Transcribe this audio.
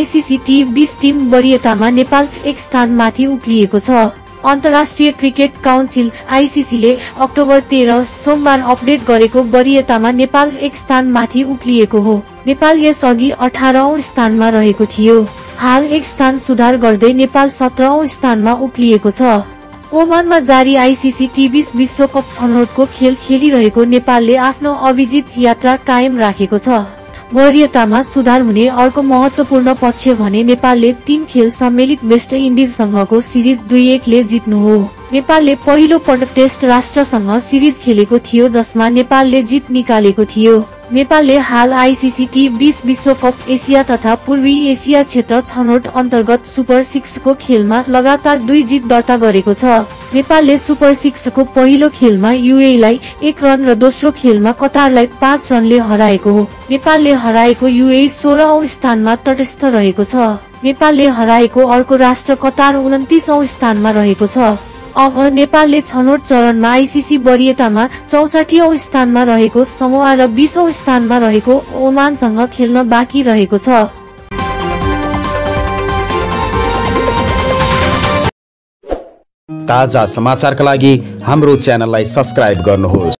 ICC टी20 team वरियतामा Nepal 1 स्थानमाथि उक्लिएको छ। अन्तर्राष्ट्रिय cricket council आईसीसीले October 13 सोमबार अपडेट गरेको वरियतामा नेपाल 1 स्थानमाथि उक्लिएको हो। नेपाल यसअघि 18औं स्थानमा रहेको थियो। हाल 1 स्थान सुधार गर्दै नेपाल 17औं स्थानमा उक्लिएको छ। ओमानमा जारी आईसीसी टी20 विश्वकप छनौटको खेल खेलिरहेको नेपालले आफ्नो अविजित यात्रा कायम राखेको छ। वरियतामा सुधार हुने अर्को महत्वपूर्ण पक्ष भने नेपालले 3 खेल सम्मिलित वेस्ट इन्डिजसँगको सिरिज 2-1 ले जित्नु हो। नेपालले पहिलो पटक टेस्ट राष्ट्रसँग सिरिज खेलेको थियो जसमा नेपालले जित निकालेको थियो। नेपालले हाल आईसीसी टी20 विश्वकप एसिया तथा पूर्वी एसिया क्षेत्र छनौट अन्तर्गत सुपर 6 को खेलमा लगातार 2 जित दर्ता गरेको छ। नेपालले सुपर 6 को पहिलो खेलमा यूएईलाई 1 रन र दोस्रो खेलमा कतारलाई 5 रनले हराएको हो। नेपालले हराएको यूएई 16औं स्थानमा तटस्थ रहेको छ। नेपालले हराएको अर्को राष्ट्र कतार 29औं स्थानमा रहेको छ। अब नेपालले छनौट चरणमा आईसीसी वरियतामा 64औं स्थानमा रहेको समोआ र 20औं स्थानमा रहेको ओमानसँग खेल्न बाँकी रहेको छ। ताजा समाचारका लागि हाम्रो च्यानललाई सब्स्क्राइब गर्नुहोस्।